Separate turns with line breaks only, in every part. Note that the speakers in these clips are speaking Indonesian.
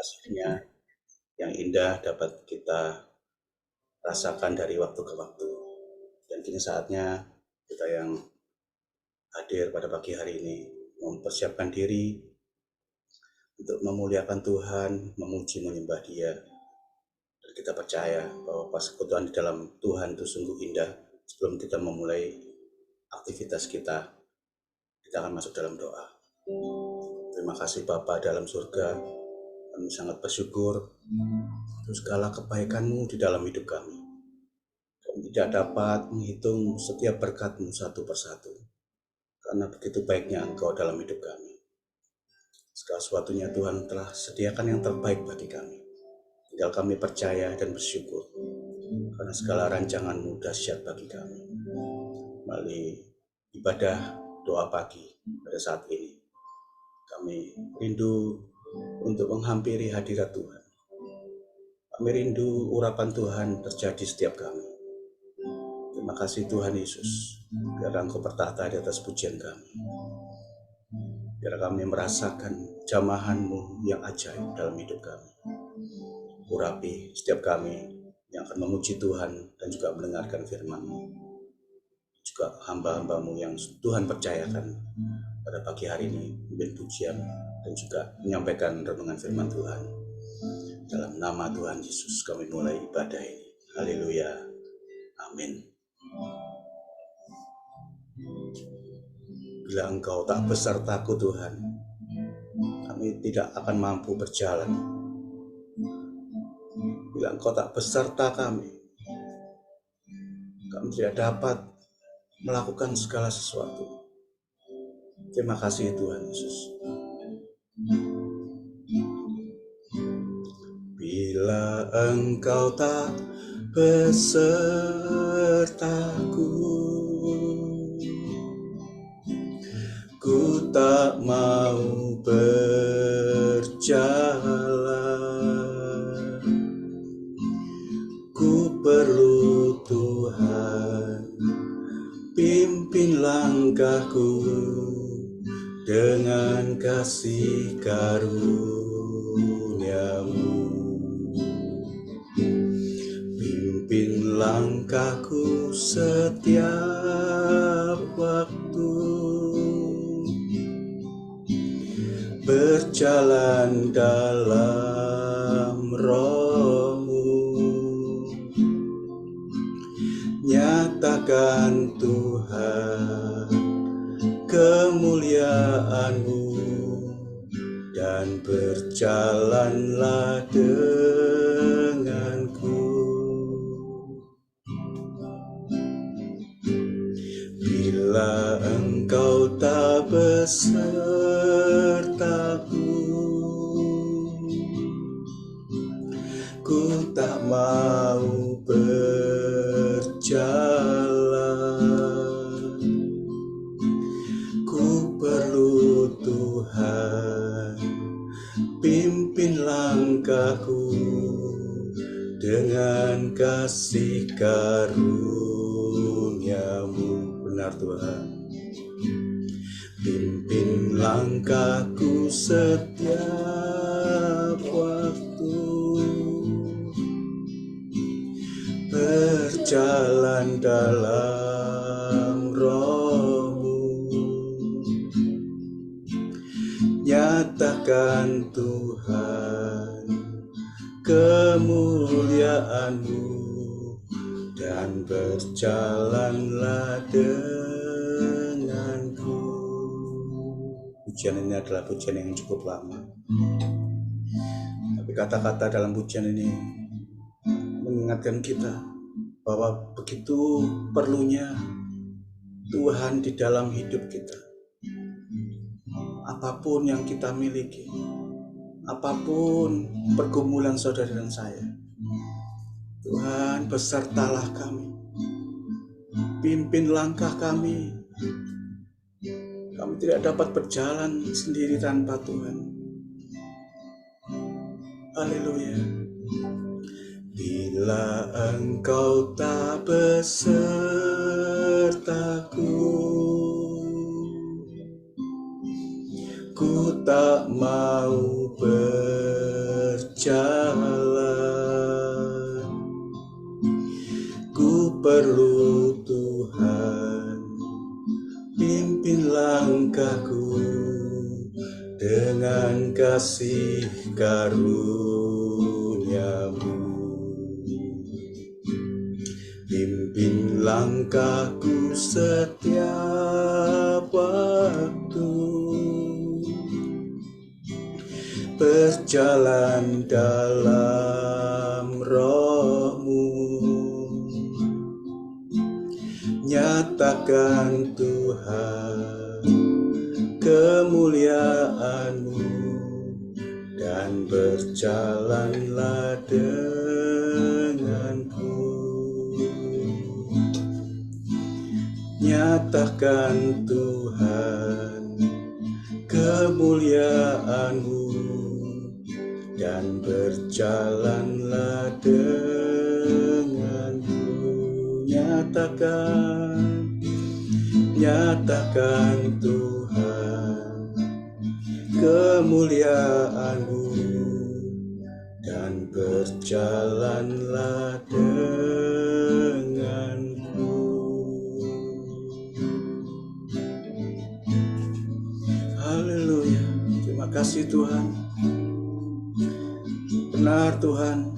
kasih-Nya yang indah dapat kita rasakan dari waktu ke waktu. Dan kini saatnya kita yang hadir pada pagi hari ini mempersiapkan diri untuk memuliakan Tuhan, memuji menyembah Dia. Dan kita percaya bahwa persekutuan di dalam Tuhan itu sungguh indah. Sebelum kita memulai aktivitas kita akan masuk dalam doa. Terima kasih Bapa dalam surga, kami sangat bersyukur untuk segala kebaikan-Mu di dalam hidup kami. Kami tidak dapat menghitung setiap berkat-Mu satu persatu, karena begitu baiknya Engkau dalam hidup kami. Segala sesuatunya Tuhan telah sediakan yang terbaik bagi kami. Tinggal kami percaya dan bersyukur, karena segala rancangan-Mu dahsyat bagi kami. Melalui ibadah doa pagi pada saat ini, kami rindu untuk menghampiri hadirat Tuhan. Kami rindu urapan Tuhan terjadi setiap kami. Terima kasih Tuhan Yesus, biar Engkau bertahta di atas pujian kami. Biar kami merasakan jamahan-Mu yang ajaib dalam hidup kami. Urapi setiap kami yang akan memuji Tuhan dan juga mendengarkan firman-Mu. Juga hamba-hamba-Mu yang Tuhan percayakan pada pagi hari ini memimpin pujian dan juga menyampaikan renungan firman Tuhan. Dalam nama Tuhan Yesus kami mulai ibadah ini. Haleluya. Amin. Bila Engkau tak besertaku Tuhan, kami tidak akan mampu berjalan. Bila Engkau tak beserta kami tidak dapat melakukan segala sesuatu. Terima kasih Tuhan Yesus. Bila Engkau tak besertaku, ku tak mau berjalan. Ku perlu Tuhan, pimpin langkahku dengan kasih karunia-Mu. Pimpin langkahku setiap waktu, berjalan dalam Roh-Mu. Nyatakan Tuhan kemuliaan-Mu dan berjalanlah denganku. Bila Engkau tak besertaku, ku tak mau berjalan. Ku perlu Tuhan, pimpin langkahku dengan kasih karunia-Mu. Benar Tuhan, pimpin langkahku setiap waktu, berjalan dalam Roh-Mu. Nyatakan Tuhan kemuliaan-Mu dan berjalanlah denganku. Pujian ini adalah pujian yang cukup lama, tapi kata-kata dalam pujian ini mengingatkan kita bahwa begitu perlunya Tuhan di dalam hidup kita. Apapun yang kita miliki, apapun pergumulan saudara dan saya, Tuhan besertalah kami, pimpin langkah kami. Kami tidak dapat berjalan sendiri tanpa Tuhan. Haleluya. Bila Engkau tak besertaku, ku tak mau berjalan. berjalan. Ku perlu Tuhan, pimpin langkahku dengan kasih karunia-Mu. Pimpin langkahku setiap waktu, berjalan dalam Roh-Mu. Nyatakan Tuhan kemuliaan-Mu, dan berjalanlah denganku. Nyatakan Tuhan kemuliaan-Mu, dan berjalanlah denganku. Nyatakan Tuhan kemuliaan-Mu, dan berjalanlah denganku. Haleluya. Terima kasih Tuhan. Benar Tuhan,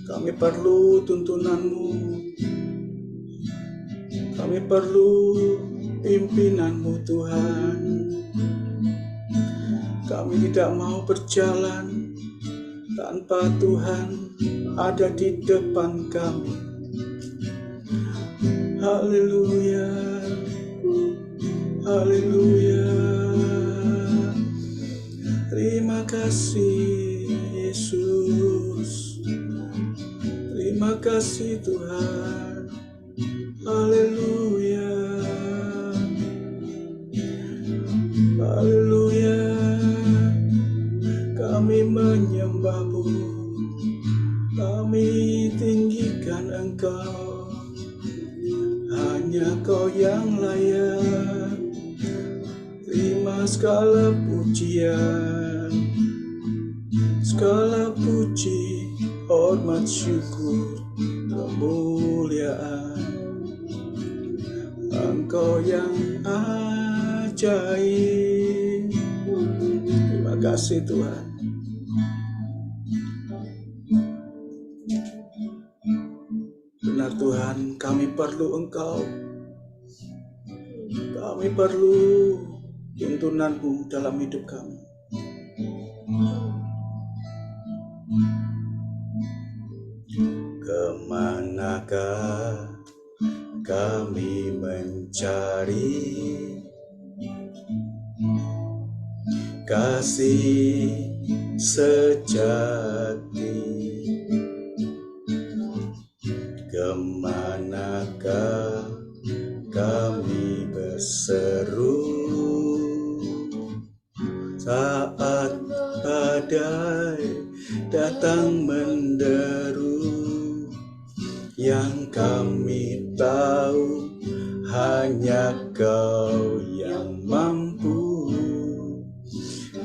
kami perlu tuntunan-Mu, kami perlu pimpinan-Mu Tuhan. Kami tidak mau berjalan tanpa Tuhan ada di depan kami. Haleluya, haleluya. Terima kasih Yesus, terima kasih Tuhan. Haleluya, haleluya. Kami menyembah-Mu, kami tinggikan Engkau. Hanya Kau yang layak terima segala pujian, segala puji, hormat, syukur, kemuliaan. Engkau yang ajaib. Terima kasih Tuhan. Benar Tuhan, kami perlu Engkau. Kami perlu tuntunan-Mu dalam hidup kami. Kemanakah kami mencari kasih sejati? Kemanakah kami berseru saat badai datang menderu? Yang kami tahu hanya Kau yang mampu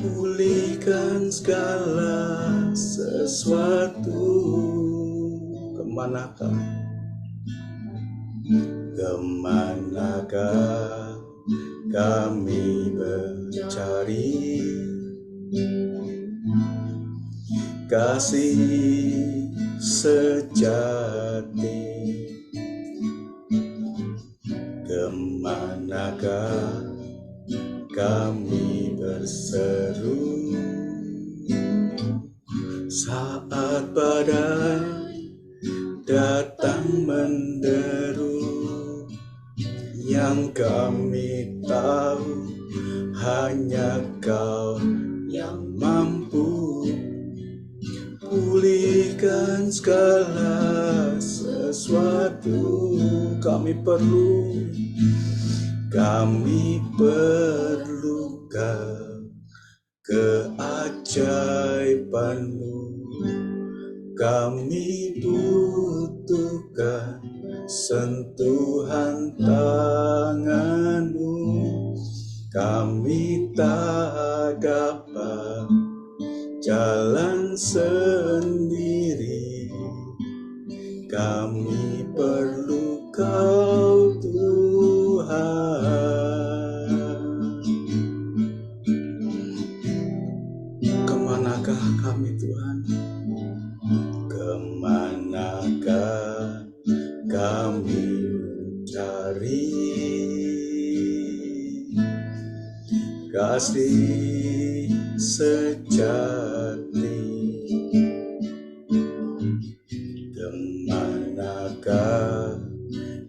pulihkan segala sesuatu. Kemanakah kami mencari kasih sejati? Kemanakah kami berseru saat badai datang menderu? Yang kami tahu hanya Kau yang mampu pulihkan segala sesuatu. Kami perlu keajaiban-Mu. Kami butuhkan sentuhan tangan-Mu. Kami tak dapat jalan sendiri. Kami perlu Kau Tuhan. Kemanakah kami Tuhan? Kemanakah kami mencari kasih sejati? Kemanakah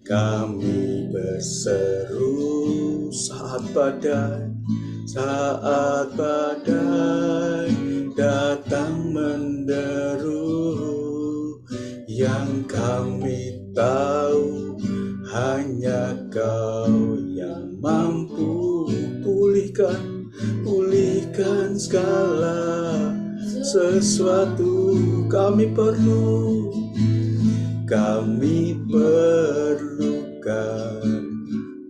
kami berseru saat badai datang menderu? Yang kami tahu hanya Kau yang mampu pulihkan segala sesuatu. Kami perlukan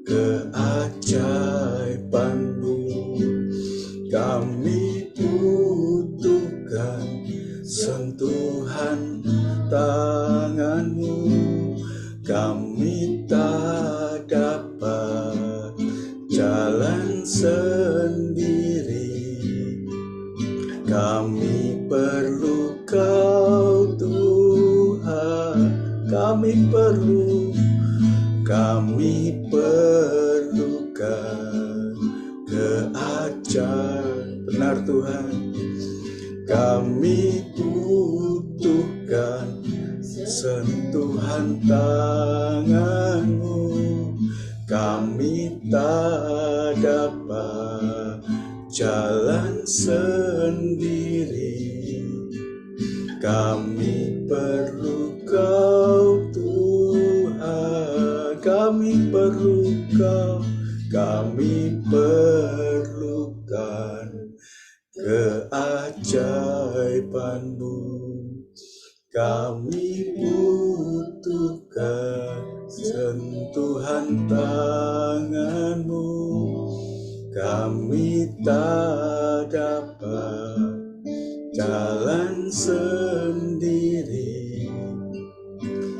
keajaiban-Mu. Kami butuhkan sentuhan tangan-Mu. Kami tak dapat jalan sendiri. Kami perlu Kau Tuhan. Kami perlukan keajaiban. Benar Tuhan, kami butuhkan sentuhan tangan-Mu. Kami tak dapat jalan sendiri. Kami perlu Kau Tuhan. Kami perlu Kau. Kami perlukan keajaiban-Mu. Kami butuhkan sentuhan tangan-Mu. Kami tak dapat jalan sendiri.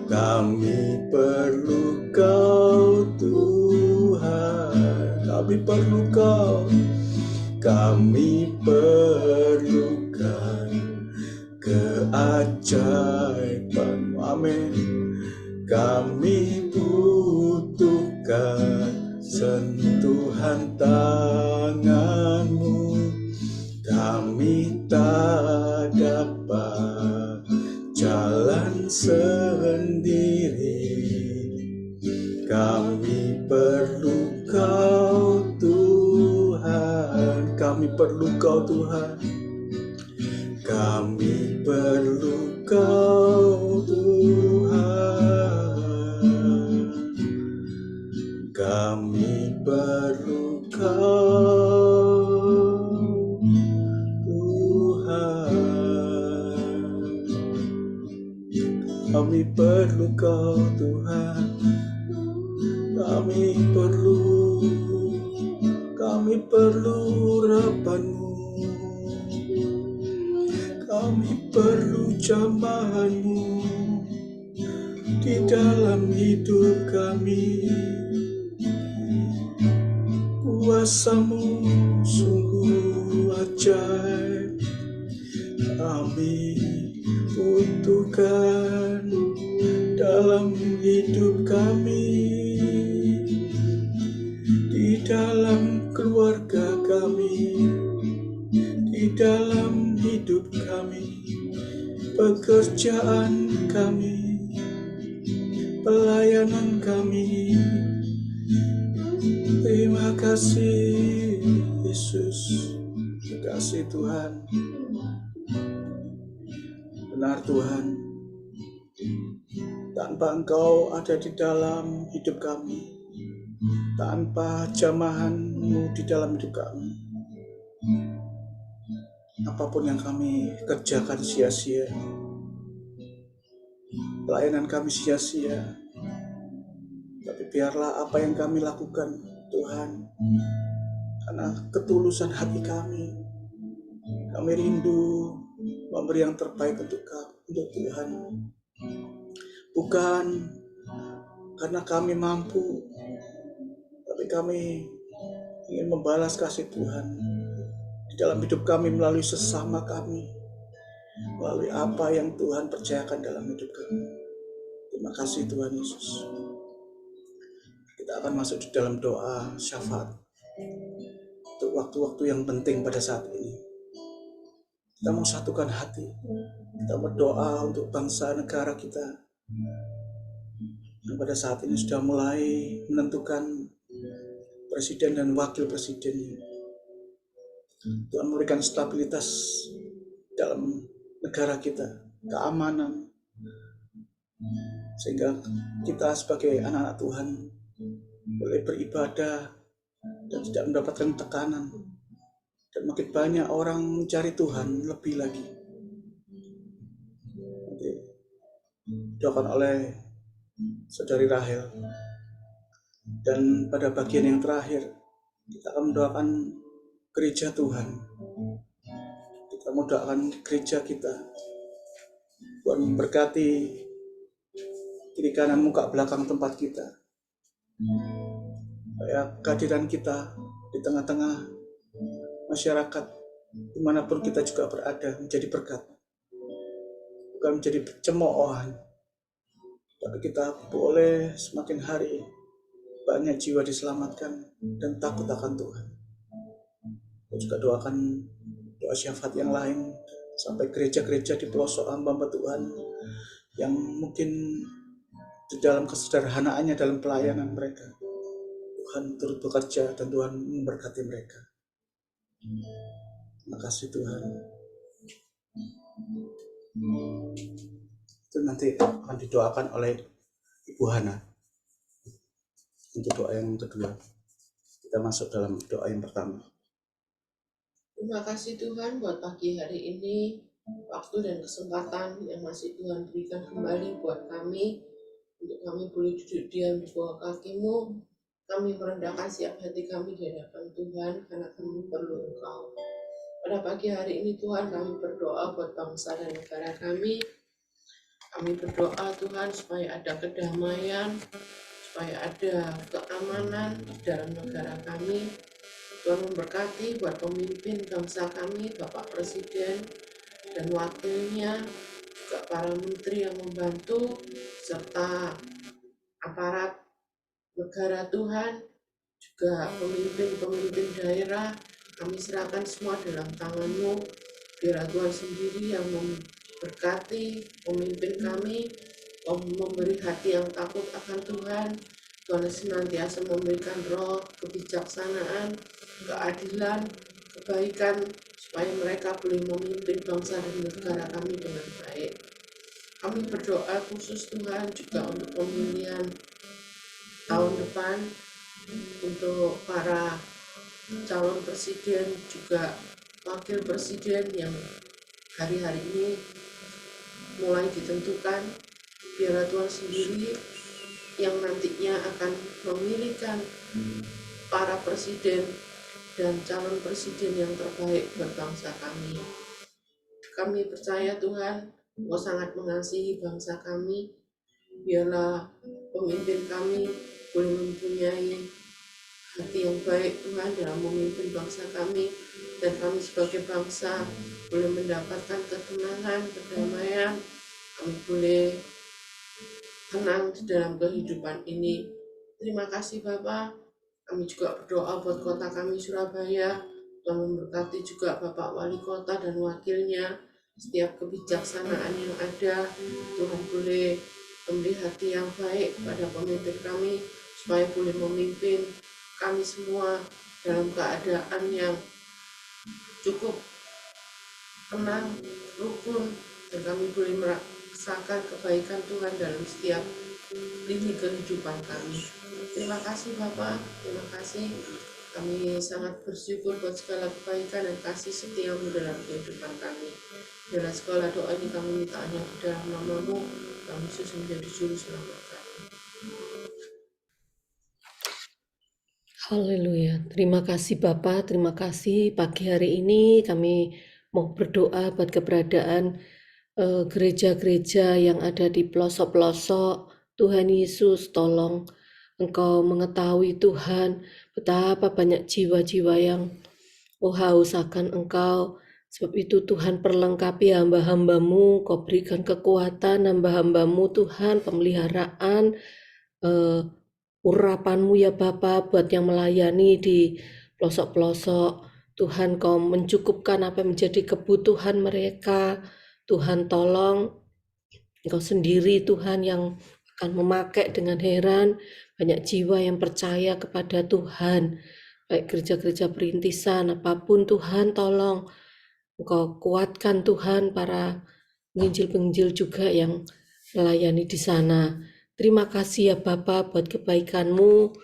Kami perlu Kau Tuhan. Kami perlu Kau. Kami perlukan keajaiban-Mu. Amin. Kami butuhkan sentuhan tangan-Mu. Kami tak dapat jalan sendiri. Kami perlu Kau Tuhan. Kami perlu Kau Tuhan. Kami perlu Kau Tuhan. Kami perlu Kau Tuhan. Kami perlu Kau Tuhan. Kami perlu urapan-Mu. Kami perlu jamahan-Mu di dalam hidup kami. Kuasa-Mu sungguh ajaib. Kami butuhkan dalam hidup kami, di dalam keluarga kami, di dalam hidup kami, pekerjaan kami, pelayanan kami. Terima kasih Yesus. Terima kasih Tuhan. Benar Tuhan, tanpa Engkau ada di dalam hidup kami, tanpa jamahan-Mu di dalam hidup kami, apapun yang kami kerjakan sia-sia, pelayanan kami sia-sia. Tapi biarlah apa yang kami lakukan Tuhan, karena ketulusan hati kami rindu memberi yang terbaik untuk Tuhan. Bukan karena kami mampu, tapi kami ingin membalas kasih Tuhan di dalam hidup kami melalui sesama kami, melalui apa yang Tuhan percayakan dalam hidup kami. Terima kasih Tuhan Yesus. Kita akan masuk di dalam doa syafaat untuk waktu-waktu yang penting pada saat ini. Kita mau satukan hati, kita berdoa untuk bangsa negara kita yang pada saat ini sudah mulai menentukan presiden dan wakil presiden. Tuhan memberikan stabilitas dalam negara kita, keamanan, sehingga kita sebagai anak-anak Tuhan boleh beribadah dan tidak mendapatkan tekanan, dan makin banyak orang mencari Tuhan lebih lagi. Doakan oleh Saudari Rahel. Dan pada bagian yang terakhir, kita akan mendoakan gereja Tuhan. Kita mau doakan gereja kita. Tuhan memberkati kiri kanan muka belakang tempat kita. Supaya kehadiran kita di tengah-tengah masyarakat dimanapun kita juga berada menjadi berkat. Bukan menjadi cemoohan, tapi kita boleh semakin hari banyak jiwa diselamatkan dan takut akan Tuhan. Kita juga doakan doa syafaat yang lain sampai gereja-gereja di pelosok hamba Tuhan yang mungkin di dalam kesederhanaannya dalam pelayanan mereka, Tuhan turut bekerja dan Tuhan memberkati mereka. Terima kasih Tuhan. Itu nanti akan didoakan oleh Ibu Hana untuk doa yang kedua. Kita masuk dalam doa yang pertama.
Terima kasih Tuhan buat pagi hari ini, waktu dan kesempatan yang masih Tuhan berikan kembali buat kami, untuk kami boleh duduk diam di bawah kaki-Mu. Kami merendahkan siap hati kami di hadapan Tuhan, karena kami perlu Engkau. Pada pagi hari ini Tuhan, kami berdoa buat bangsa dan negara kami. Kami berdoa Tuhan supaya ada kedamaian, supaya ada keamanan di dalam negara kami. Tuhan memberkati buat pemimpin bangsa kami, Bapak Presiden dan wakilnya, juga para menteri yang membantu, serta aparat negara Tuhan, juga pemimpin-pemimpin daerah. Kami serahkan semua dalam tangan-Mu, biar Tuhan sendiri yang memberkati pemimpin kami, memberi hati yang takut akan Tuhan. Tuhan senantiasa memberikan roh kebijaksanaan, keadilan, kebaikan, supaya mereka boleh memimpin bangsa dan negara kami dengan baik. Kami berdoa khusus Tuhan juga untuk pemilihan tahun depan, untuk para calon presiden juga wakil presiden yang hari-hari ini mulai ditentukan. Biarlah Tuhan sendiri yang nantinya akan memilihkan para presiden dan calon presiden yang terbaik buat bangsa kami. Kami percaya Tuhan, Engkau sangat mengasihi bangsa kami. Biarlah pemimpin kami boleh mempunyai hati yang baik Tuhan dalam memimpin bangsa kami, dan kami sebagai bangsa boleh mendapatkan ketenangan, kedamaian. Kami boleh tenang di dalam kehidupan ini. Terima kasih Bapak. Kami juga berdoa buat kota kami Surabaya. Tuhan memberkati juga Bapak Wali Kota dan wakilnya. Setiap kebijaksanaan yang ada, Tuhan boleh memberi hati yang baik pada pemimpin kami, supaya boleh memimpin kami semua dalam keadaan yang cukup tenang, rukun, dan kami boleh merasakan kebaikan Tuhan dalam setiap lini kehidupan kami. Terima kasih Bapak, terima kasih. Kami sangat bersyukur buat segala kebaikan dan kasih setia-Mu dalam kehidupan kami. Dalam segala doa ini kami minta hanya di dalam nama-Mu, Tuhan Yesus menjadi juru selamat kami.
Haleluya. Terima kasih Bapak, terima kasih pagi hari ini kami mau berdoa buat keberadaan gereja-gereja yang ada di pelosok-pelosok. Tuhan Yesus, tolong Engkau mengetahui Tuhan betapa banyak jiwa-jiwa yang haus akan Engkau. Sebab itu Tuhan perlengkapi hamba-hambamu, Kau berikan kekuatan hamba-hambamu Tuhan, pemeliharaan, urapanmu ya Bapa buat yang melayani di pelosok-pelosok. Tuhan Kau mencukupkan apa yang menjadi kebutuhan mereka. Tuhan tolong Engkau sendiri Tuhan yang akan memakai dengan heran banyak jiwa yang percaya kepada Tuhan. Baik gereja-gereja perintisan apapun Tuhan tolong Engkau kuatkan Tuhan para penginjil-penginjil juga yang melayani di sana. Terima kasih ya Bapa buat kebaikan-Mu.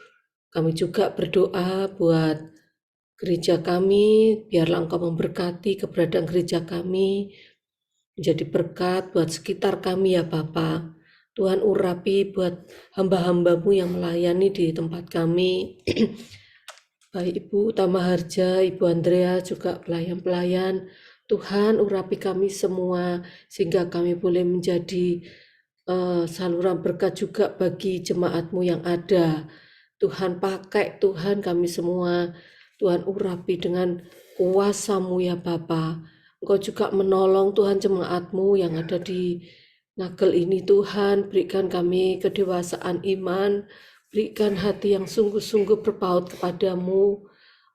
Kami juga berdoa buat gereja kami, biarlah Engkau memberkati keberadaan gereja kami, menjadi berkat buat sekitar kami ya Bapa. Tuhan urapi buat hamba-hambamu yang melayani di tempat kami. Baik Ibu Tamaharja, Ibu Andrea, juga pelayan-pelayan. Tuhan urapi kami semua, sehingga kami boleh menjadi saluran berkat juga bagi jemaat-Mu yang ada. Tuhan pakai Tuhan kami semua. Tuhan urapi dengan kuasa-Mu ya Bapa. Engkau juga menolong Tuhan jemaat-Mu yang ada di Nagel ini Tuhan. Berikan kami kedewasaan iman. Berikan hati yang sungguh-sungguh berpaut kepadamu.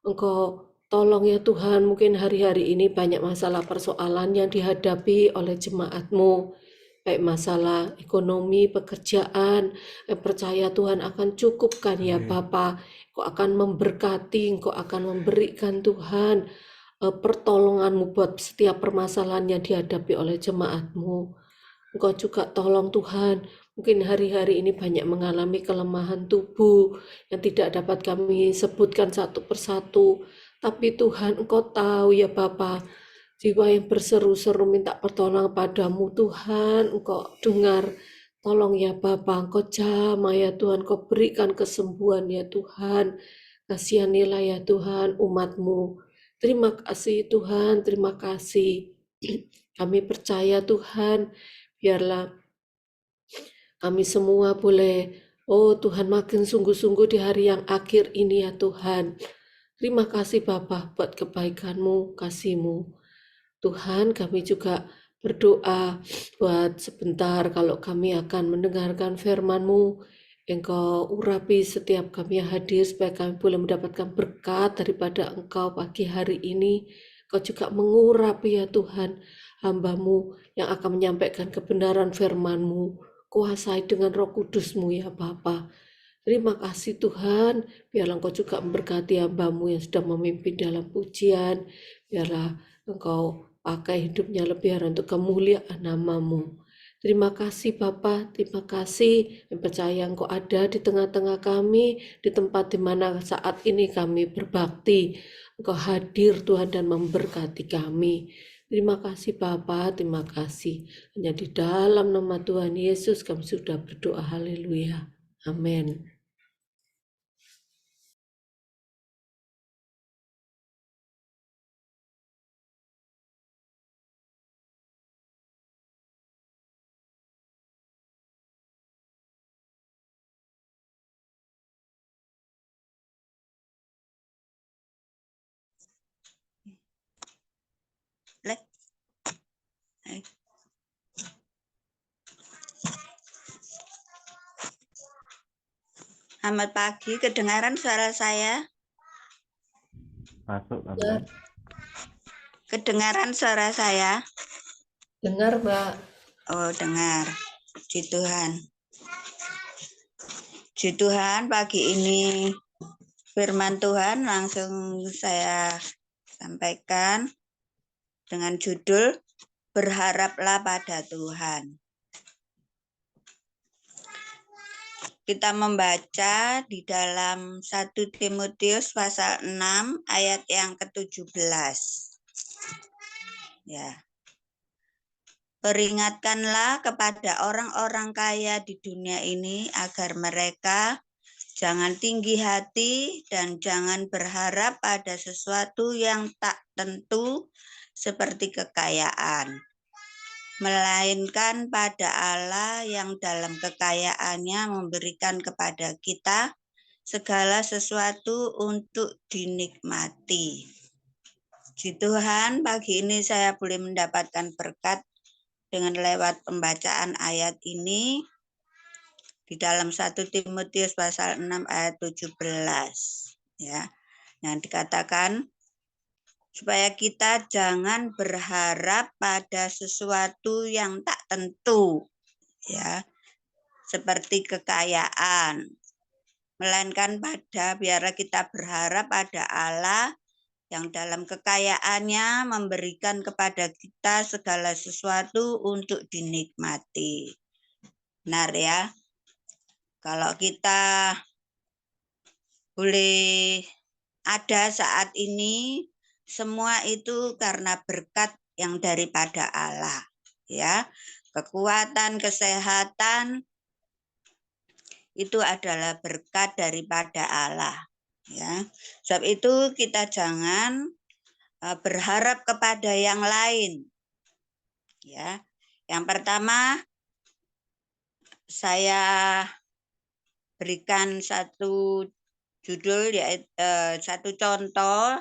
Engkau tolong ya Tuhan, mungkin hari-hari ini banyak masalah persoalan yang dihadapi oleh jemaat-Mu. Baik masalah ekonomi, pekerjaan, percaya Tuhan akan cukupkan ya Bapa. Engkau akan memberkati, Engkau akan memberikan Tuhan pertolongan-Mu buat setiap permasalahan yang dihadapi oleh jemaat-Mu. Engkau juga tolong Tuhan, mungkin hari-hari ini banyak mengalami kelemahan tubuh yang tidak dapat kami sebutkan satu persatu. Tapi Tuhan, Engkau tahu ya Bapa, jiwa yang berseru-seru minta pertolongan padamu Tuhan, Engkau dengar. Tolong ya Bapa, Engkau jamah ya Tuhan, Engkau berikan kesembuhan ya Tuhan. Kasihanilah ya Tuhan umat-Mu. Terima kasih Tuhan, terima kasih. Kami percaya Tuhan, biarlah kami semua boleh, Tuhan, makin sungguh-sungguh di hari yang akhir ini ya Tuhan. Terima kasih Bapa buat kebaikan-Mu, kasih-Mu. Tuhan, kami juga berdoa buat sebentar kalau kami akan mendengarkan firman-Mu. Engkau urapi setiap kami yang hadir supaya kami boleh mendapatkan berkat daripada Engkau pagi hari ini. Engkau juga mengurapi ya Tuhan hamba-Mu yang akan menyampaikan kebenaran firman-Mu. Kuasai dengan Roh Kudus-Mu ya Bapa. Terima kasih Tuhan, biarlah Engkau juga memberkati hamba-Mu yang sedang memimpin dalam pujian, biarlah Engkau pakai hidupnya lebih untuk kemuliaan nama-Mu. Terima kasih Bapa, terima kasih yang percaya Engkau ada di tengah-tengah kami, di tempat di mana saat ini kami berbakti. Engkau hadir Tuhan dan memberkati kami. Terima kasih Bapa, terima kasih. Hanya di dalam nama Tuhan Yesus kami sudah berdoa, haleluya. Amin.
Selamat pagi, kedengaran suara saya?
Masuk,
Dengar,
Kedengaran suara saya?
dengar Mbak.
Oh, dengar. Puji Tuhan. Puji Tuhan, pagi ini firman Tuhan langsung saya sampaikan dengan judul Berharaplah pada Tuhan. Kita membaca di dalam 1 Timotius pasal 6 ayat yang ke-17. Ya. Peringatkanlah kepada orang-orang kaya di dunia ini agar mereka jangan tinggi hati dan jangan berharap pada sesuatu yang tak tentu seperti kekayaan, melainkan pada Allah yang dalam kekayaannya memberikan kepada kita segala sesuatu untuk dinikmati. Puji Tuhan, pagi ini saya boleh mendapatkan berkat dengan lewat pembacaan ayat ini di dalam 1 Timotius pasal 6 ayat 17. Ya, yang dikatakan supaya kita jangan berharap pada sesuatu yang tak tentu, ya, seperti kekayaan, melainkan biarlah kita berharap pada Allah yang dalam kekayaannya memberikan kepada kita segala sesuatu untuk dinikmati. Benar ya? Kalau kita boleh ada saat ini, semua itu karena berkat yang daripada Allah. Ya, kekuatan, kesehatan, itu adalah berkat daripada Allah. Ya, sebab itu kita jangan berharap kepada yang lain. Ya, yang pertama saya berikan satu judul, yaitu satu contoh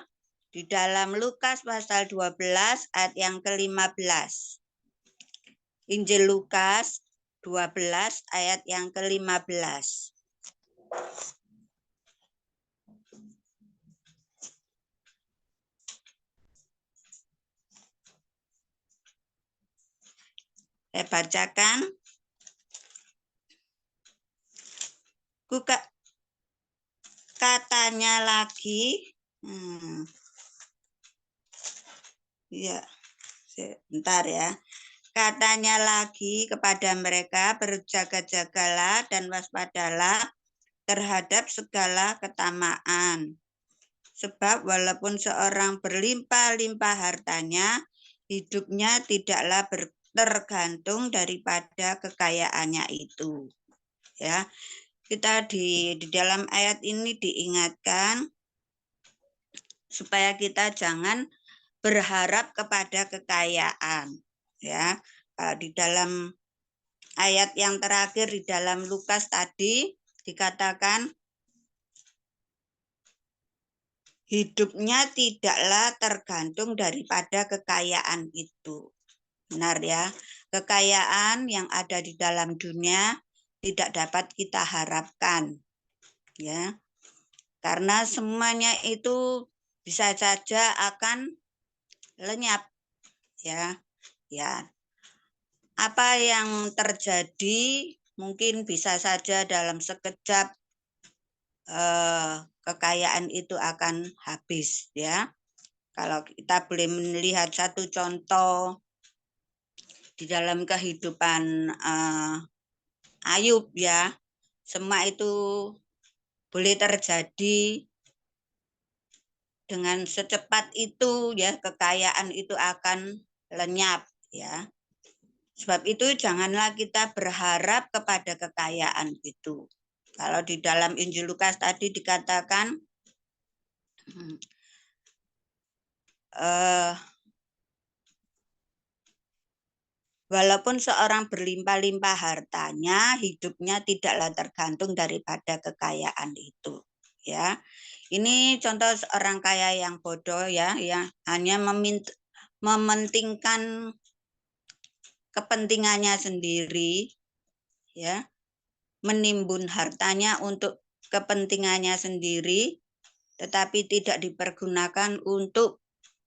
di dalam Lukas pasal 12 ayat yang ke-15. Injil Lukas 12 ayat yang ke-15. Saya bacakan. Katanya lagi, ya, sebentar ya. Katanya lagi kepada mereka, berjaga-jagalah dan waspadalah terhadap segala ketamaan. Sebab walaupun seorang berlimpah-limpah hartanya, hidupnya tidaklah tergantung daripada kekayaannya itu. Ya, kita di dalam ayat ini diingatkan supaya kita jangan berharap kepada kekayaan. Ya, di dalam ayat yang terakhir di dalam Lukas tadi dikatakan hidupnya tidaklah tergantung daripada kekayaan itu. Benar ya, kekayaan yang ada di dalam dunia tidak dapat kita harapkan. Ya, karena semuanya itu bisa saja akan lenyap. Ya, ya. Apa yang terjadi mungkin bisa saja dalam sekejap kekayaan itu akan habis, ya. Kalau kita boleh melihat satu contoh di dalam kehidupan Ayub, ya, semua itu boleh terjadi dengan secepat itu, ya, kekayaan itu akan lenyap, ya. Sebab itu janganlah kita berharap kepada kekayaan itu. Kalau di dalam Injil Lukas tadi dikatakan walaupun seorang berlimpah-limpah hartanya, hidupnya tidaklah tergantung daripada kekayaan itu. Ya, ini contoh seorang kaya yang bodoh, ya, yang hanya mementingkan kepentingannya sendiri, ya, menimbun hartanya untuk kepentingannya sendiri, tetapi tidak dipergunakan untuk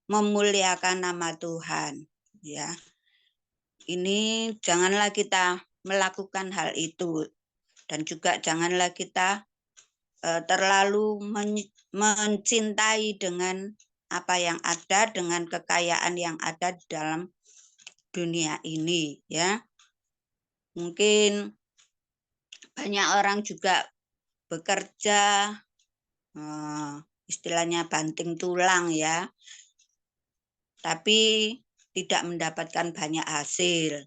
memuliakan nama Tuhan. Ya, ini janganlah kita melakukan hal itu, dan juga janganlah kita terlalu mencintai dengan apa yang ada, dengan kekayaan yang ada di dalam dunia ini, ya. Mungkin banyak orang juga bekerja istilahnya banting tulang, ya, tapi tidak mendapatkan banyak hasil.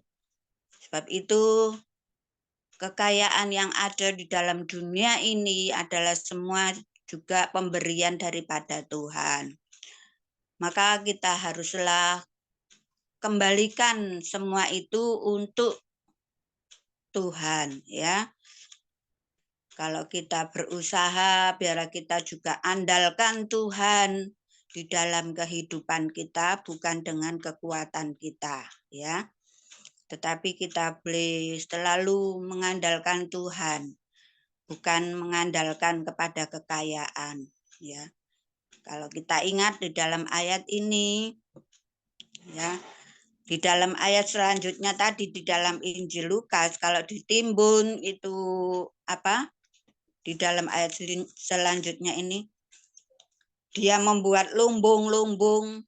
Sebab itu kekayaan yang ada di dalam dunia ini adalah semua juga pemberian daripada Tuhan. Maka kita haruslah kembalikan semua itu untuk Tuhan, ya. Kalau kita berusaha, biarlah kita juga andalkan Tuhan di dalam kehidupan kita, bukan dengan kekuatan kita, ya. Tetapi kita boleh selalu mengandalkan Tuhan, bukan mengandalkan kepada kekayaan, ya. Kalau kita ingat di dalam ayat ini, ya, di dalam ayat selanjutnya tadi di dalam Injil Lukas, kalau ditimbun itu apa? Di dalam ayat selanjutnya ini, dia membuat lumbung-lumbung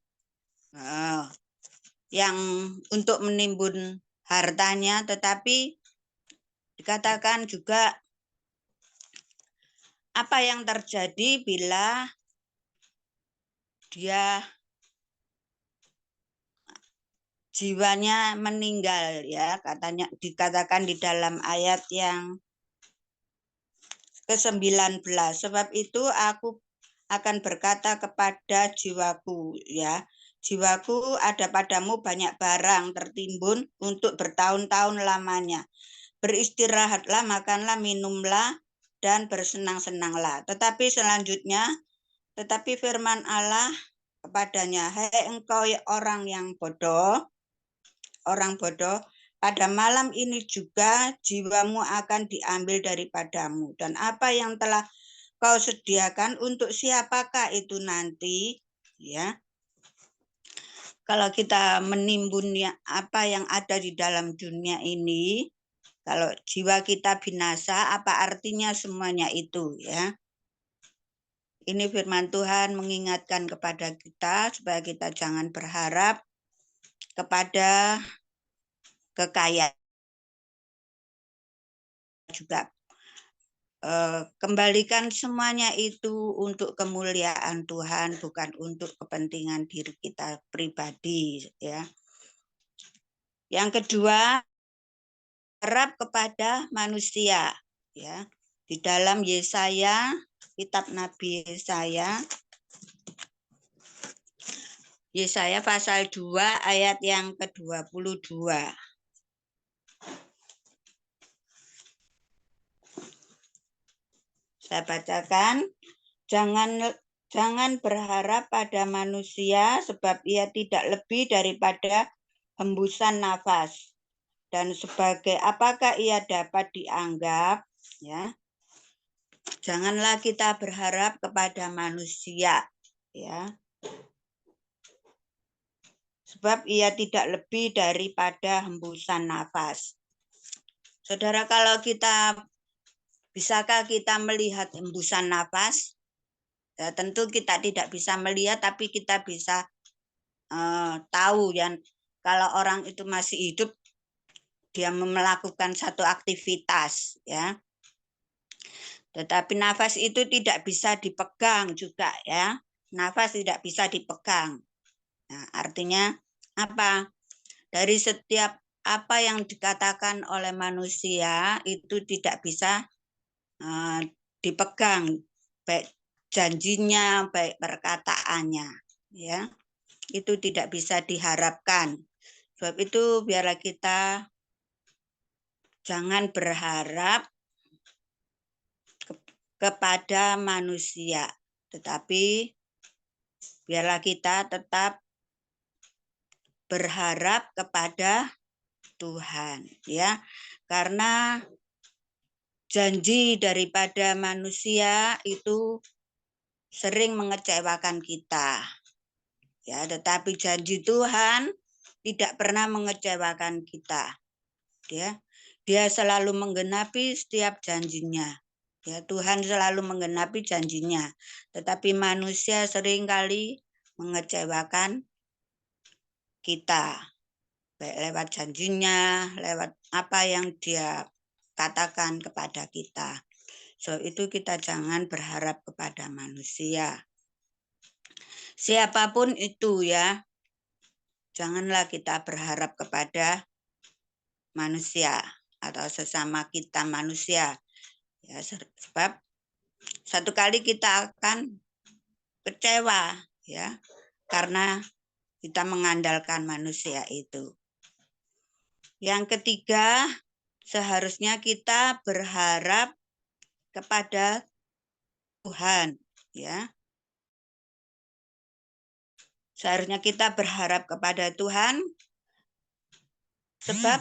yang untuk menimbun hartanya, tetapi dikatakan juga apa yang terjadi bila dia jiwanya meninggal, ya, katanya dikatakan di dalam ayat yang ke-19, sebab itu aku akan berkata kepada jiwaku, ya, jiwaku, ada padamu banyak barang tertimbun untuk bertahun-tahun lamanya. Beristirahatlah, makanlah, minumlah, dan bersenang-senanglah. Tetapi selanjutnya, tetapi firman Allah kepadanya, hai engkau orang bodoh, pada malam ini juga jiwamu akan diambil daripadamu. Dan apa yang telah kau sediakan untuk siapakah itu nanti? Ya, kalau kita menimbun apa yang ada di dalam dunia ini, kalau jiwa kita binasa, apa artinya semuanya itu, ya? Ini firman Tuhan mengingatkan kepada kita supaya kita jangan berharap kepada kekayaan juga. Kembalikan semuanya itu untuk kemuliaan Tuhan, bukan untuk kepentingan diri kita pribadi, ya. Yang kedua, harap kepada manusia, ya. Di dalam Yesaya, kitab Nabi Yesaya pasal 2 ayat yang ke-22. Saya bacakan, jangan berharap pada manusia, sebab ia tidak lebih daripada hembusan nafas. Dan sebagai apakah ia dapat dianggap, ya. Janganlah kita berharap kepada manusia, ya. Sebab ia tidak lebih daripada hembusan nafas. Saudara, kalau bisakah kita melihat hembusan nafas? Ya, tentu kita tidak bisa melihat, tapi kita bisa tahu, ya, kalau orang itu masih hidup, dia melakukan satu aktivitas, ya. Tetapi nafas itu tidak bisa dipegang juga, ya. Nafas tidak bisa dipegang. Nah, artinya apa? Dari setiap apa yang dikatakan oleh manusia itu tidak bisa dipegang, baik janjinya, baik perkataannya, ya. Itu tidak bisa diharapkan. Sebab itu biarlah kita jangan berharap kepada manusia, tetapi biarlah kita tetap berharap kepada Tuhan, ya. Karena janji daripada manusia itu sering mengecewakan kita, ya, tetapi janji Tuhan tidak pernah mengecewakan kita, ya. Dia selalu menggenapi setiap janjinya, ya. Tuhan selalu menggenapi janjinya, tetapi manusia seringkali mengecewakan kita, baik lewat janjinya, lewat apa yang dia katakan kepada kita. So itu kita jangan berharap kepada manusia. Siapapun itu, ya, janganlah kita berharap kepada manusia atau sesama kita manusia. Ya, sebab satu kali kita akan kecewa, ya, karena kita mengandalkan manusia itu. Yang ketiga, seharusnya kita berharap kepada Tuhan, ya. Seharusnya kita berharap kepada Tuhan, sebab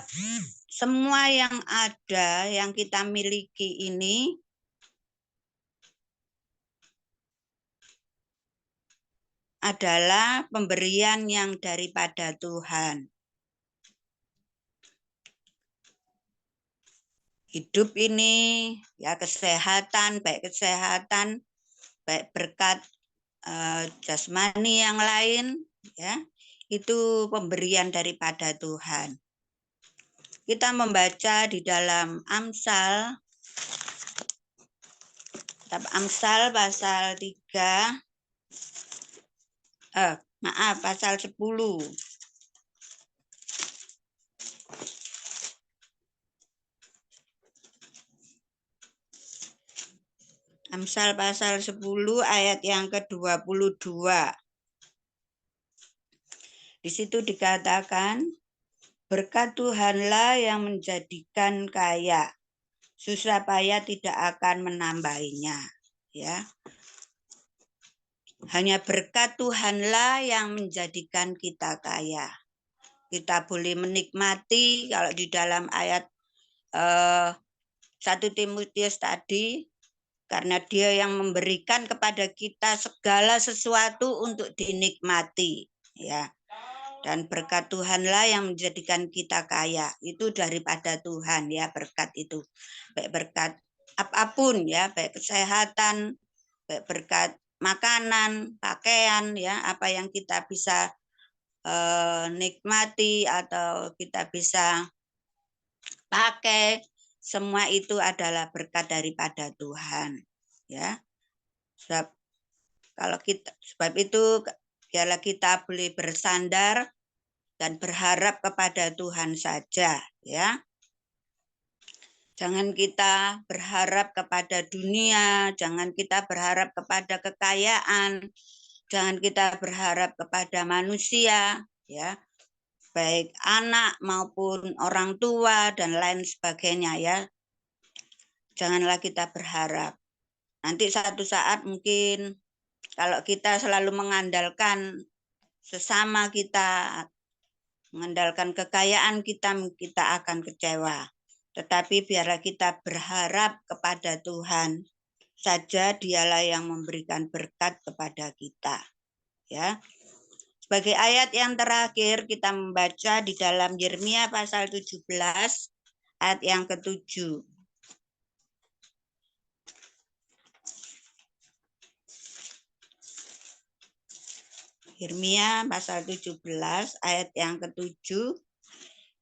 semua yang ada, yang kita miliki ini adalah pemberian yang daripada Tuhan. Hidup ini, ya kesehatan, baik berkat jasmani yang lain, ya itu pemberian daripada Tuhan. Kita membaca di dalam Amsal pasal 3, pasal 10. Amsal pasal 10 ayat yang ke-22. Di situ dikatakan, berkat Tuhanlah yang menjadikan kaya, susah payah tidak akan menambahinya. Ya. Hanya berkat Tuhanlah yang menjadikan kita kaya. Kita boleh menikmati, kalau di dalam ayat 1 Timotius tadi, karena Dia yang memberikan kepada kita segala sesuatu untuk dinikmati, ya. Dan berkat Tuhanlah yang menjadikan kita kaya. Itu daripada Tuhan, ya, berkat itu. Baik berkat apapun, ya, baik kesehatan, baik berkat makanan, pakaian, ya, apa yang kita bisa nikmati atau kita bisa pakai, semua itu adalah berkat daripada Tuhan, ya. Sebab itu biarlah kita boleh bersandar dan berharap kepada Tuhan saja, ya. Jangan kita berharap kepada dunia, jangan kita berharap kepada kekayaan, jangan kita berharap kepada manusia, ya. Baik anak maupun orang tua dan lain sebagainya, ya. Janganlah kita berharap. Nanti satu saat mungkin kalau kita selalu mengandalkan sesama kita, mengandalkan kekayaan kita akan kecewa. Tetapi biarlah kita berharap kepada Tuhan saja, Dialah yang memberikan berkat kepada kita, ya. Sebagai ayat yang terakhir kita membaca di dalam Yeremia pasal 17 ayat yang ke-7. Yeremia pasal 17 ayat yang ke-7.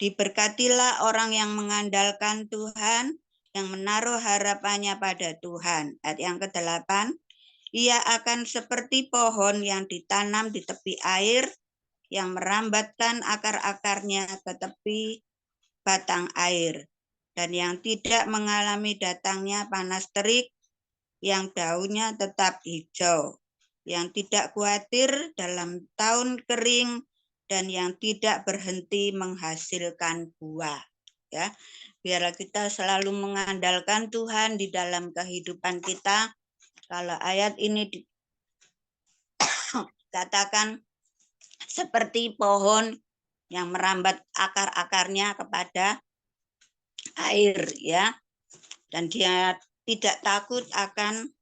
Diberkatilah orang yang mengandalkan Tuhan, yang menaruh harapannya pada Tuhan. Ayat yang ke-8. Ia akan seperti pohon yang ditanam di tepi air, yang merambatkan akar-akarnya ke tepi batang air, dan yang tidak mengalami datangnya panas terik, yang daunnya tetap hijau, yang tidak khawatir dalam tahun kering, dan yang tidak berhenti menghasilkan buah. Ya, biarlah kita selalu mengandalkan Tuhan di dalam kehidupan kita. Kalau ayat ini dikatakan seperti pohon yang merambat akar-akarnya kepada air, ya, dan dia tidak takut akan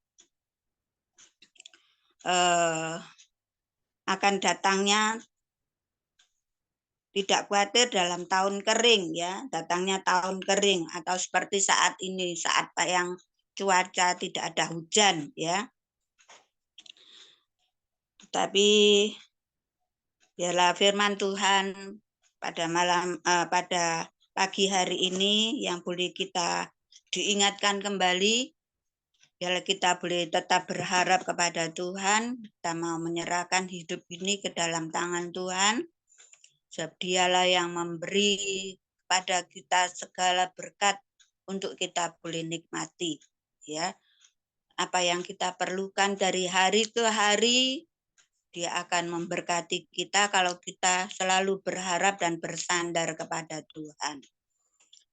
datangnya, tidak khawatir dalam tahun kering, ya, datangnya tahun kering, atau seperti saat ini, saat yang cuaca tidak ada hujan, ya. Tapi biarlah firman Tuhan pada pagi hari ini yang boleh kita diingatkan kembali, biarlah kita boleh tetap berharap kepada Tuhan. Kita mau menyerahkan hidup ini ke dalam tangan Tuhan, sebab Dialah yang memberi kepada kita segala berkat untuk kita boleh nikmati, ya. Apa yang kita perlukan dari hari ke hari, Dia akan memberkati kita kalau kita selalu berharap dan bersandar kepada Tuhan.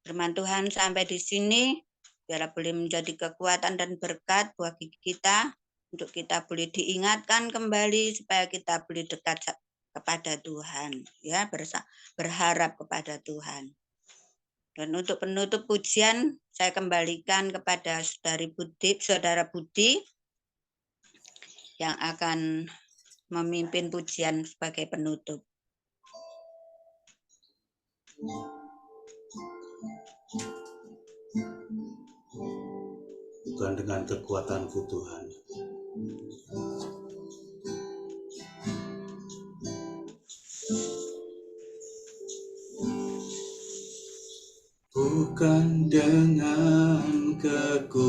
Firman Tuhan sampai di sini, biar boleh menjadi kekuatan dan berkat bagi kita, untuk kita boleh diingatkan kembali supaya kita boleh dekat kepada Tuhan, ya, berharap kepada Tuhan. Dan untuk penutup pujian, saya kembalikan kepada Saudara Budi yang akan memimpin pujian sebagai penutup.
Bukan dengan kekuatanku Tuhan. Bukan dengan kekuatanku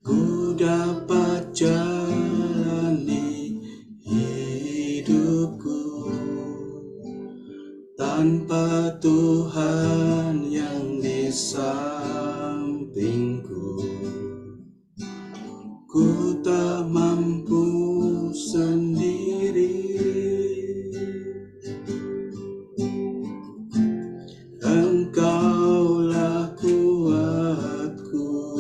ku dapat jalani hidupku, tanpa Tuhan yang di sampingku ku tak mampu sendiri. Engkaulah kuatku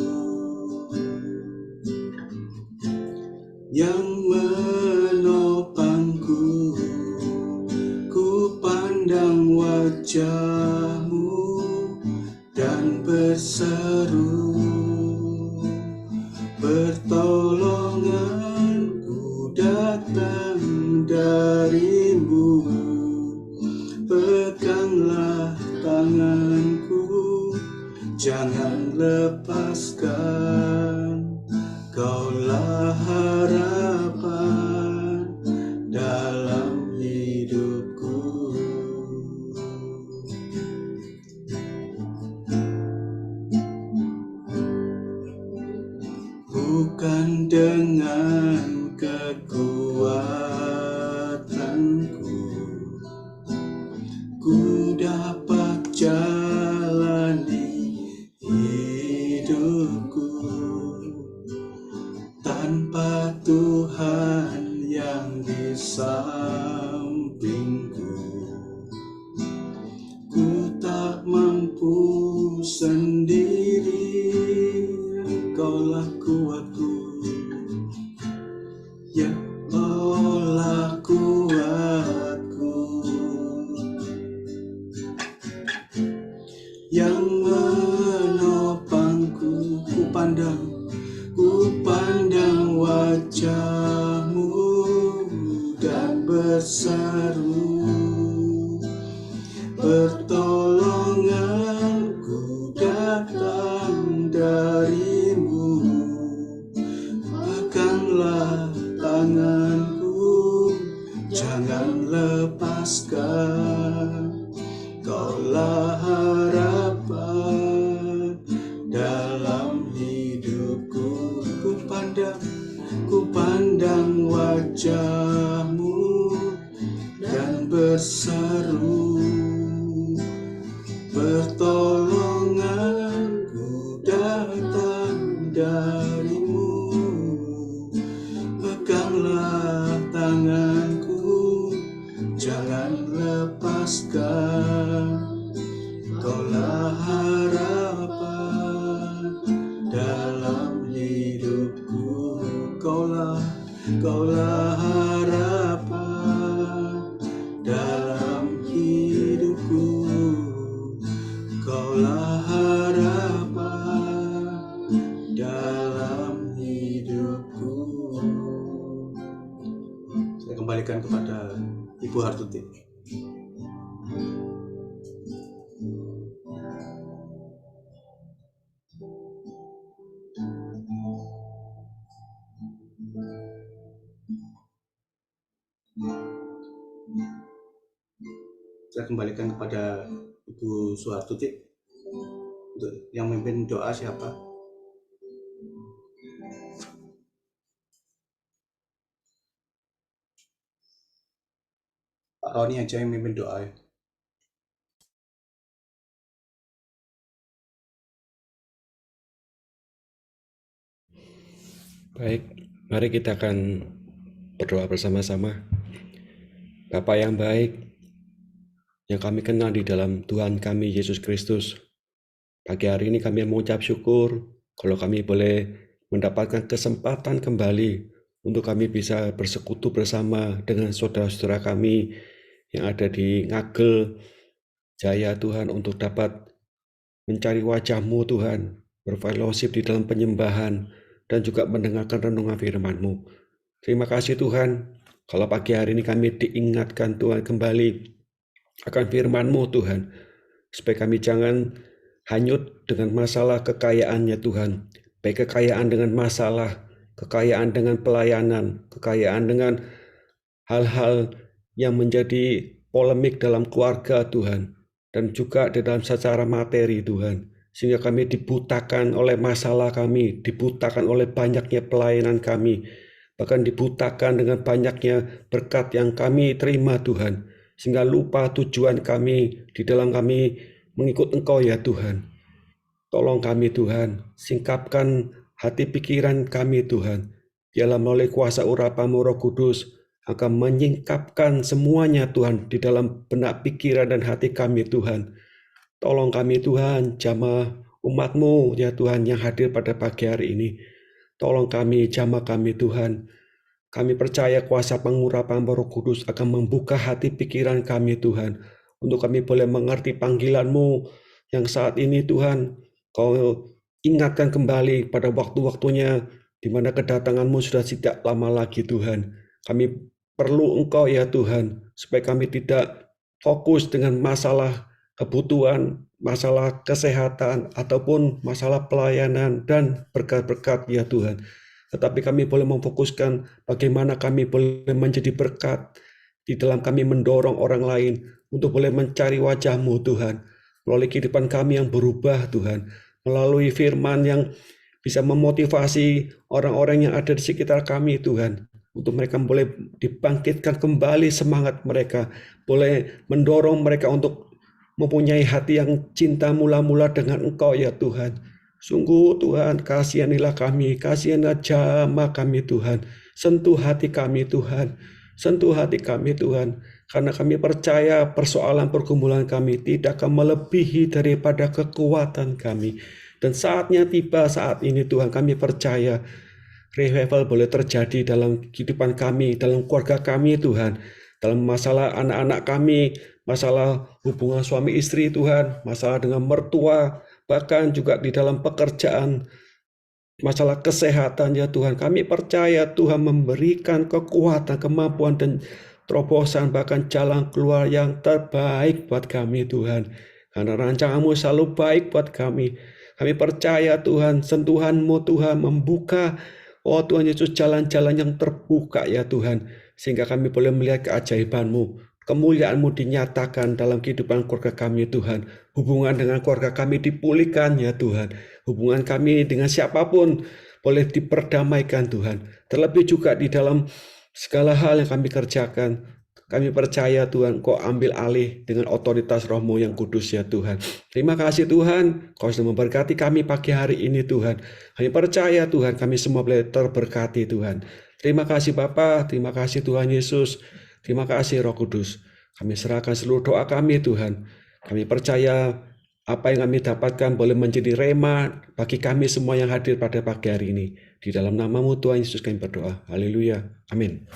yang menopangku. Ku pandang wajah-Mu dan berseru, pertolonganku datang dari-Mu. Peganglah tanganku, jangan lepaskan. Kaulah harapan dalam hidupku. Bukan dengan kekuatanku ku dapat jalani hidupku, tanpa Tuhan yang di sampingku ku tak mampu sendiri. Engkaulah kuatku, ya Allah kuatku, yang menopangku. Ku pandang wajah-Mu dan berseru, pertolonganku datang dari-Mu. Peganglah tanganku, jangan lepaskan. Kaulah harapan dalam hidupku. Ku pandang wajah-Mu dan berseru, pertolonganku datang dari-Mu. Peganglah tanganku, jangan lepaskan. Kaulah harapan dalam hidupku. Kaulah harapan dalam hidupku. Kaulah harapan dalam hidupku. Saya kembalikan kepada Ibu Hartuti. Saya kembalikan kepada Ibu Suhartuti. Untuk yang memimpin doa siapa? Pak Roni aja yang memimpin doa ya.
Baik, mari kita akan berdoa bersama-sama. Bapa yang baik, yang kami kenal di dalam Tuhan kami Yesus Kristus, pagi hari ini kami mengucap syukur kalau kami boleh mendapatkan kesempatan kembali untuk kami bisa bersekutu bersama dengan saudara-saudara kami yang ada di Ngagel, Jaya Tuhan, untuk dapat mencari wajah-Mu Tuhan, berfellowship di dalam penyembahan, dan juga mendengarkan renungan firman-Mu. Terima kasih Tuhan, kalau pagi hari ini kami diingatkan Tuhan kembali akan firman-Mu Tuhan, supaya kami jangan hanyut dengan masalah kekayaannya Tuhan, baik kekayaan dengan masalah, kekayaan dengan pelayanan, kekayaan dengan hal-hal yang menjadi polemik dalam keluarga Tuhan, dan juga di dalam secara materi Tuhan, sehingga kami dibutakan oleh masalah kami, dibutakan oleh banyaknya pelayanan kami, bahkan dibutakan dengan banyaknya berkat yang kami terima Tuhan, sehingga lupa tujuan kami di dalam kami mengikut Engkau ya Tuhan. Tolong kami Tuhan, singkapkan hati pikiran kami Tuhan, biarlah melalui kuasa urapan-Mu Roh Kudus akan menyingkapkan semuanya Tuhan di dalam benak pikiran dan hati kami Tuhan. Tolong kami Tuhan, jamaah umat-Mu ya Tuhan yang hadir pada pagi hari ini. Tolong kami, jamaah kami Tuhan. Kami percaya kuasa pengurapan Roh Kudus akan membuka hati pikiran kami Tuhan, untuk kami boleh mengerti panggilan-Mu yang saat ini Tuhan. Kau ingatkan kembali pada waktu-waktunya di mana kedatangan-Mu sudah tidak lama lagi Tuhan. Kami perlu Engkau ya Tuhan, supaya kami tidak fokus dengan masalah kebutuhan, masalah kesehatan, ataupun masalah pelayanan dan berkat-berkat ya Tuhan. Tetapi kami boleh memfokuskan bagaimana kami boleh menjadi berkat di dalam kami mendorong orang lain untuk boleh mencari wajah-Mu Tuhan, melalui kehidupan kami yang berubah Tuhan, melalui firman yang bisa memotivasi orang-orang yang ada di sekitar kami Tuhan, untuk mereka boleh dibangkitkan kembali semangat mereka, boleh mendorong mereka untuk mempunyai hati yang cinta mula-mula dengan Engkau ya Tuhan. Sungguh Tuhan, kasihanilah kami, kasihanilah jamaah kami Tuhan, sentuh hati kami Tuhan, sentuh hati kami Tuhan, karena kami percaya persoalan pergumulan kami tidak akan melebihi daripada kekuatan kami. Dan saatnya tiba saat ini Tuhan, kami percaya revival boleh terjadi dalam kehidupan kami, dalam keluarga kami Tuhan, dalam masalah anak-anak kami, masalah hubungan suami istri Tuhan, masalah dengan mertua, bahkan juga di dalam pekerjaan, masalah kesehatan ya Tuhan. Kami percaya Tuhan memberikan kekuatan, kemampuan, dan terobosan, bahkan jalan keluar yang terbaik buat kami Tuhan. Karena rancangan-Mu selalu baik buat kami. Kami percaya Tuhan, sentuhan-Mu Tuhan membuka, oh Tuhan Yesus, jalan-jalan yang terbuka ya Tuhan, sehingga kami boleh melihat keajaiban-Mu, kemuliaan-Mu dinyatakan dalam kehidupan keluarga kami Tuhan. Hubungan dengan keluarga kami dipulihkan ya Tuhan. Hubungan kami dengan siapapun boleh diperdamaikan Tuhan. Terlebih juga di dalam segala hal yang kami kerjakan, kami percaya Tuhan, Kau ambil alih dengan otoritas Roh-Mu yang kudus ya Tuhan. Terima kasih Tuhan, Kau sudah memberkati kami pagi hari ini Tuhan. Kami percaya Tuhan, kami semua boleh terberkati Tuhan. Terima kasih Bapa, terima kasih Tuhan Yesus, terima kasih Roh Kudus. Kami serahkan seluruh doa kami Tuhan. Kami percaya apa yang kami dapatkan boleh menjadi rema bagi kami semua yang hadir pada pagi hari ini. Di dalam nama-Mu Tuhan Yesus kami berdoa. Haleluya. Amin.